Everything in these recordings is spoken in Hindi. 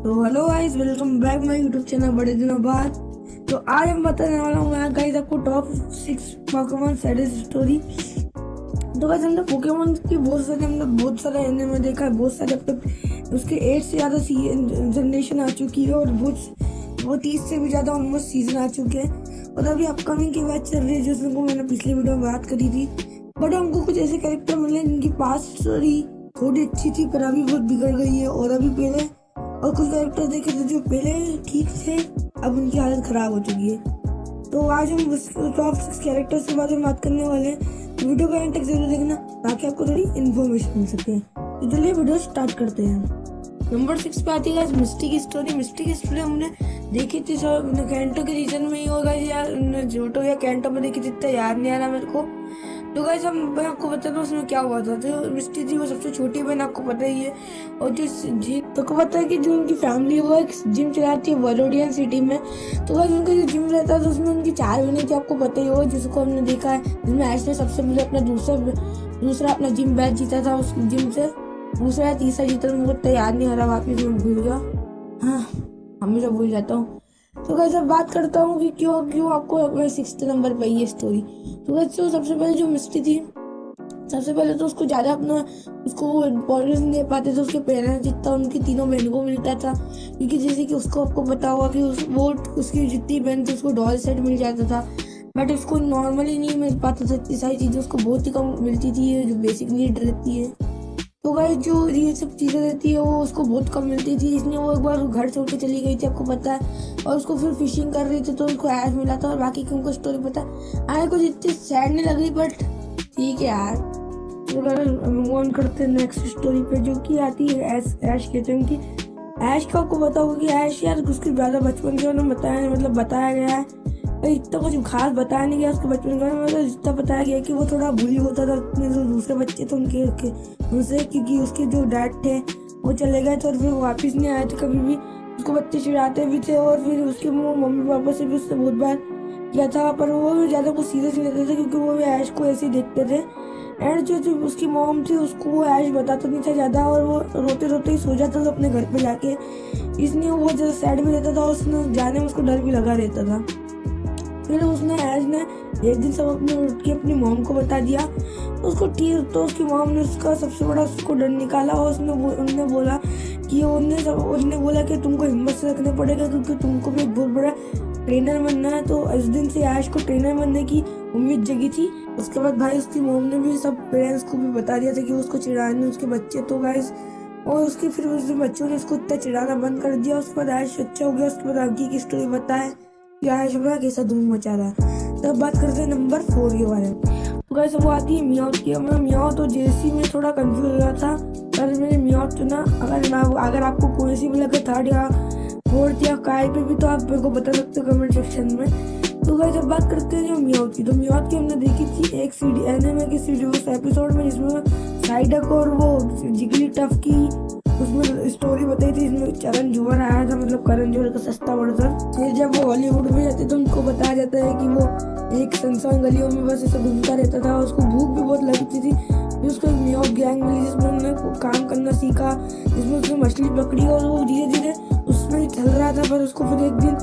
तो hello guys, welcome back my YouTube channel बड़े दिनों बाद। तो आज हम बताने वाला हूँ मैं गाइस आपको टॉप 6 पोकेमॉन सैडेस्ट स्टोरी। तो गाइस हमने पोकेमॉन की बहुत सारे एनिमे देखा है, बहुत सारे अब तक उसके 8 से ज़्यादा जनरेशन आ चुकी है और वो 30 से भी ज़्यादा ऑलमोस्ट सीजन आ चुके हैं। और अभी अपकमिंग की बात चल रही है जिसको मैंने पिछली वीडियो में बात करी थी। बट हमको कुछ ऐसे कैरेक्टर मिले जिनकी पास्ट स्टोरी थोड़ी अच्छी थी पर अभी बहुत बिगड़ गई है, और अभी पहले और कुछ कैरेक्टर देखे थे जो पहले ठीक थे, अब उनकी हालत खराब हो चुकी है। तो आज हम टॉप 6 कैरेक्टर्स के बारे में बात करने वाले हैं। तो वीडियो को एंड तक जरूर देखना ताकि आपको थोड़ी इन्फॉर्मेशन मिल सके। तो चलिए वीडियो स्टार्ट करते हैं। नंबर 6 पे आती है मिस्टी की स्टोरी। मिस्टी की स्टोरी हमने देखी थी कैंटो के रीजन में ही होगा यार, जोटो या कैंटो में देखी थी, इतना याद नहीं आ रहा मेरे को। तो गाइस मैं आपको बता दूं उसमें क्या हुआ था। जो मिस्टी थी वो सबसे छोटी बहन, आपको पता ही है। और जो तो को पता है कि जो उनकी फैमिली वो एक जिम चलाती है वलोडियन सिटी में। तो गाइस उनका जो जिम रहता है तो उसमें उनकी 4 बहनें थी, आपको पता ही होगा, जिसको हमने देखा है, जिसमें ऐश ने सबसे पहले अपना दूसरा अपना जिम बैच जीता था उस जिम से। दूसरा या तीसरा जीता, मुझे इतना याद नहीं आ रहा, वापिस मैं भूल गया। हाँ, हमेशा भूल जाता हूँ। तो गाइस अब बात करता हूँ कि क्यों आपको 6th नंबर पर ये स्टोरी। तो गाइस तो सबसे पहले जो मिस्टी थी, सबसे पहले तो उसको ज़्यादा उसको इम्पोर्टेंस नहीं दे पाते थे उसके पेरेंट्स जितना उनकी तीनों बहनों को मिलता था। क्योंकि जैसे कि उसको आपको पता होगा कि उसकी जितनी बहन थी उसको डॉल सेट मिल जाता था, बट उसको नॉर्मली नहीं मिल पाता था। इतनी सारी चीज़ें उसको बहुत ही कम मिलती थी जो बेसिक नीड रहती है। तो गाइस जो ये सब चीज़ें रहती है वो उसको बहुत कम मिलती थी, इसलिए वो एक बार घर छोड़ के चली गई थी, आपको पता है। और उसको फिर फिशिंग कर रही थी तो उसको ऐश मिला था, और बाकी की उनको स्टोरी पता है। आए कुछ इतनी सैड नहीं लग रही, बट ठीक है यार। तो मूव ऑन करते हैं नेक्स्ट स्टोरी पे, जो कि आती है ऐश के जंग की। ऐश का आपको पता होगा कि ऐश यार उसके ज़्यादा बचपन के बारे में बताया गया है, इतना कुछ खास बताया नहीं गया उसके बचपन के बारे में। मतलब जितना बताया गया कि वो थोड़ा बुली होता था अपने जो दूसरे बच्चे थे उनसे, क्योंकि उसके जो डैड थे वो चले गए थे और फिर वापस नहीं आए थे कभी भी। उसको बच्चे चिढ़ाते भी थे और फिर उसके मम्मी पापा से भी उससे बहुत बार किया था, पर वो भी ज़्यादा कुछ सीरियस नहीं लेते थे क्योंकि वो भी ऐश को ऐसे ही देखते थे। एंड जो थी उसकी मॉम थी उसको वो ऐश बताता नहीं था ज़्यादा, और वो रोते रोते ही सो जाता था अपने घर पे जाके, इसलिए वो ज़्यादा सैड भी रहता था और उसने जाने में उसको डर भी लगा रहता था। फिर उसने ऐश ने एक दिन सब उठ के अपनी मॉम को बता दिया। तो उसकी मॉम ने उसका सबसे बड़ा उसको डर निकाला, और उन्होंने बोला कि तुमको हिम्मत से रखना पड़ेगा क्योंकि तुमको भी एक बहुत बड़ा ट्रेनर बनना है। तो इस दिन से ऐश को ट्रेनर बनने की उम्मीद जगी थी। उसके बाद भाई उसकी मॉम ने भी सब पेरेंट्स को भी बता दिया था कि उसको चिढ़ाने उसके बच्चे। तो गाइस और उसके फिर उस बच्चों ने उसको इतना चिढ़ाना बंद कर दिया। उसके बाद ऐश अच्छा हो गया। उसके बाद आगे की स्टोरी बताए ऐश अपना कैसा धूम मचा रहा है। तब बात करते हैं नंबर 4 के बारे में। तो गाइस वो आती है मियाओ की। मैं मियाओ तो जेसी में थोड़ा कंफ्यूज हो गया था, पर मैंने मियाओ चुना। अगर आपको कोई सी भी लगे 3rd या 4th या काय पे भी, तो आप मेरे को बता सकते हो कमेंट सेक्शन में। तो गाइस अब बात करते हैं जो मियाओ की। तो मियाओ की हमने देखी थी एक एनिमे की सीडी उस एपिसोड में जिसमें साइडक और वो जिगलीटफ की उसमें स्टोरी बताई थी। इसमें करण जोहर आया था, मतलब करण जोहर का सस्ता वर्जन। फिर जब वो हॉलीवुड में जाते तो उनको बताया जाता है कि वो एक संसान गलियों में बस ऐसे घूमता रहता था, उसको भूख भी बहुत लगती थी। फिर उसको एक मियाओ गैंग मिली जिसमें उन्होंने काम करना सीखा, जिसमें उसने मछली पकड़ी और वो धीरे धीरे उसमें ही चल रहा था। पर उसको फिर एक दिन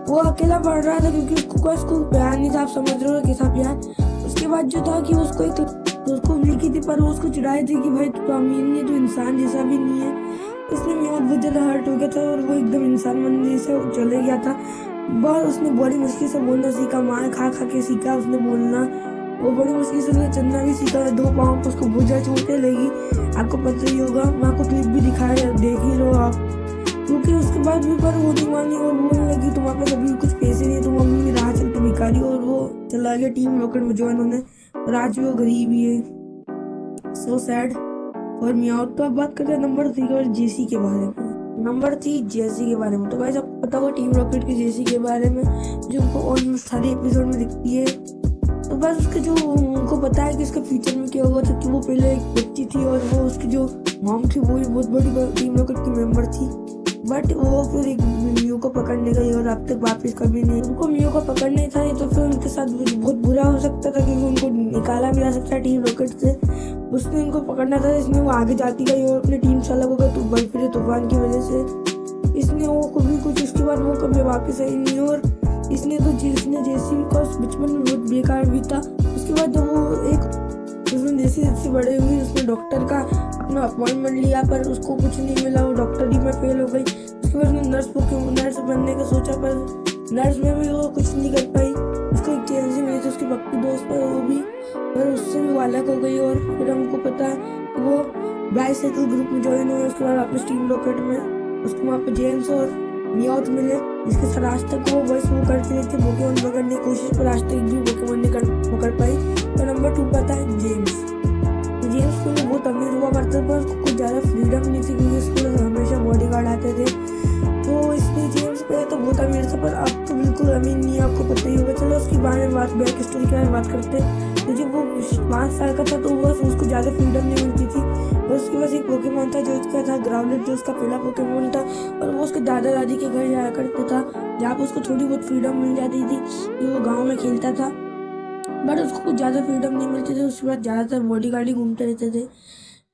वो अकेला पड़ रहा था क्योंकि उसको प्यार नहीं था, आप समझ रहे हो कैसा प्यार। उसके बाद जो था कि उसको लिखी थी, पर वो उसको चिढ़ाई थी कि भाई तू अमीर नहीं है, तू इंसान जैसा भी नहीं है। उसने मियाओ बहुत ज़्यादा हर्ट हो गया था और वो एकदम इंसान बनने से चले गया था। बहुत उसने बड़ी मुश्किल से बोलना सीखा, मार खा के सीखा उसने बोलना। वो बड़ी मुश्किल से उसने चलना भी सीखा। 2 पाँव पर उसको बहुत ज़्यादा चोटें लगी, आपको पता ही होगा। मैं आपको क्लिप भी दिखाया, देख ही लो आप। क्योंकि उसके बाद भी पर वो नहीं मानी और बोलने लगी तुम्हारे पास अभी कुछ पैसे नहीं है, तुम मम्मी राह चलते भिखारी। और वो चला गया टीम रॉकेट में ज्वाइन होने, और आज भी वो गरीब ही है। सो सैड और मियाओ। तो अब बात करते हैं नंबर 3 के जेसी के बारे में। नंबर 3 जेसी के बारे में। तो गाइस आपको पता होगा टीम रॉकेट की जेसी के बारे में, जो उनको ऑलमोस्ट सारे एपिसोड में दिखती है। तो बस उसके जो उनको पता है कि उसके फ्यूचर में क्या होगा था, कि वो पहले एक बच्ची थी और वो उसकी जो मॉम थी वो भी बहुत बड़ी टीम रॉकेट की मेंबर थी। बट वो फिर एक मियो को पकड़ने गई और अब तक वापस कभी नहीं, उनको मियो को पकड़ने था। तो फिर उनके साथ बहुत बुरा हो सकता था क्योंकि उनको निकाला भी आ सकता है टीम रॉकेट से। उसने उनको पकड़ना था, इसमें वो आगे जाती गई और अपनी टीम से अलग हो गई तो बर्फीले तूफान की वजह से। इसने वो कभी कुछ, उसके बाद वो कभी वापस आई नहीं। और इसने जेसी का बचपन में बहुत बेकार भी था। उसके बाद जब वो उसने जैसे बड़े हुई, उसने डॉक्टर का अपना अपॉइंटमेंट लिया, पर उसको कुछ नहीं मिला, वो डॉक्टरी में फेल हो गई। उसके बाद उसने नर्स बनने का सोचा, पर नर्स में भी वो कुछ नहीं कर पाई। उसको एक चेंज मिली थी उसकी पक्की दोस्त पर, वो भी पर उससे भी वो अलग हो गई। और फिर हमको पता है वो बाइसाइकिल ग्रुप में ज्वाइन हुए। उसके बाद अपने टीम रॉकेट में उसको वहाँ पे जेम्स और मियाउथ मिले, जिसके साथ आज तक वो बस वो करते रहते पोकेमॉन पकड़ने की कोशिश, पर आज तक भी पोकेमॉन नहीं पकड़ पाई। तो नंबर 2 पर था जेम्स। जेम्स को बहुत अमीर हुआ करता था, पर उसको कुछ ज़्यादा फ्रीडम नहीं थी, क्योंकि स्कूल में हमेशा बॉडीगार्ड आते थे। तो इसलिए जेम्स पे तो बहुत अमीर था, पर अब तो बिल्कुल अमीर नहीं है, आपको पता ही होगा। चलो उसकी बारे में बैक स्टोरी के बारे में बात करते हैं। तो जब वो 5 साल का था, तो बस उसको ज़्यादा फ्रीडम नहीं मिलती थी। और उसके पास एक पोकेमॉन था जो उसका था ग्राउलेट, जो उसका पहला पोकेमॉन था। और वो उसके दादा दादी के घर जाया करता था, जहाँ पर उसको थोड़ी बहुत फ्रीडम मिल जाती थी कि वो गाँव में खेलता था, बट उसको कुछ ज़्यादा फ्रीडम नहीं मिलती थी। उसके बाद ज़्यादातर बॉडीगार्ड ही घूमते रहते थे।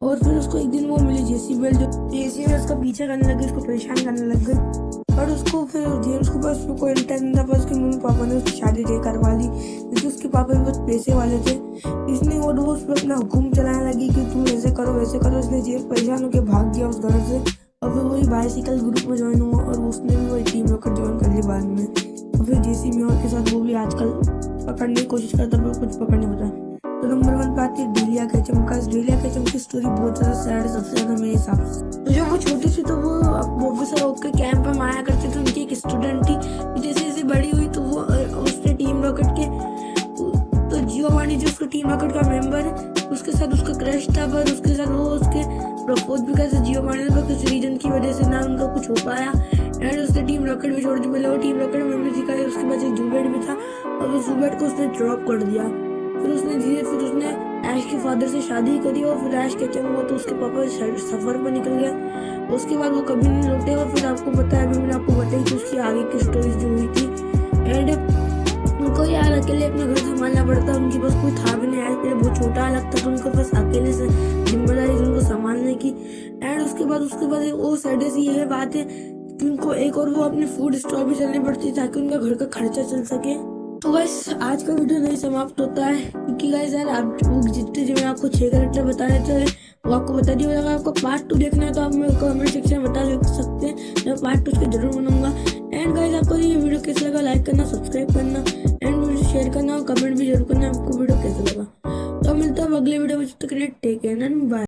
और फिर उसको एक दिन वो मिली जेसी बेल, जो जेसी बेल उसका पीछा करने लगी, उसको परेशान करने लग गई। और उसको फिर जेम्स को बस कोई इंटरेस्ट नहीं था, पर उसके मम्मी पापा ने उसकी शादी तय करवा ली, क्योंकि उसके पापा भी बहुत पैसे वाले थे। इसने वो उस पर अपना हुक्म चलाने लगी कि तू ऐसे करो वैसे करो। इसने जेम्स परेशान होकर भाग गया उस घर से। और फिर वही बाइसाइकिल ग्रुप में ज्वाइन हुआ, और उसने भी वही टीम रॉकेट ज्वाइन कर ली बाद में। और फिर जेसी मियाउथ के साथ वो भी आजकल पकड़ने की कोशिश करता, पर कुछ पकड़ नहीं पाता। तो नंबर 1 पे आती है डेलिया केचम का। डेलिया केचम की स्टोरी बहुत ज़्यादा सैड है, सबसे ज़्यादा मेरे हिसाब से। तो जब वो छोटी सी, तो वो प्रोफेसर ओक के कैंप में आया करती थी। उनकी एक स्टूडेंट थी, जैसे जैसे बड़ी हुई तो वो उसने टीम रॉकेट के, तो जियोवानी जो उसका टीम रॉकेट का मेंबर है, उसके साथ उसका क्रश था, पर उसके साथ वो उसके प्रपोज भी करते जियोवानी, पर किसी रीजन की वजह से ना उनका कुछ हो पाया। एंड उसने टीम रॉकेट भी छोड़ दी। पहले वो टीम रॉकेट में मेमोरी सिखाई, उसके बाद एक जूबेट भी था, और उस जूबेट को उसने ड्रॉप कर दिया। फिर उसने ऐश के फादर से शादी करी, और फिर ऐश केचम हुआ तो उसके पापा सफर पर निकल गया। उसके बाद वो कभी नहीं लौटे। और फिर आपको पता है, अभी मैंने आपको बताई कि उसकी आगे की स्टोरीज जो हुई थी। एंड उनको यार अकेले अपने घर संभालना पड़ता, उनके पास कोई था भी नहीं। पहले बहुत छोटा लगता था, उनको बस अकेले से जिम्मेदारी उनको संभालने की। एंड उसके बाद वो सैड सी यह बात है कि उनको एक और वो अपने फूड स्टोर भी चलनी पड़ती है, ताकि उनका घर का खर्चा चल सके। तो गाइस आज का वीडियो नहीं समाप्त होता है, क्योंकि गाइस यार आप जितने जो मैं आपको 6 कैरेक्टर बता रहे थे वो आपको बता दिया। अगर आपको पार्ट 2 देखना है तो आप मेरे कमेंट सेक्शन में बता सकते हैं, मैं पार्ट 2 उसके जरूर बनाऊंगा। एंड गाइस आपको ये वीडियो कैसा लगा, लाइक करना, सब्सक्राइब करना, एंड वीडियो शेयर करना, और कमेंट भी जरूर करना आपको वीडियो कैसा लगा। तो मिलता है अगले वीडियो में, तब तक के लिए टेक केयर एंड बाय।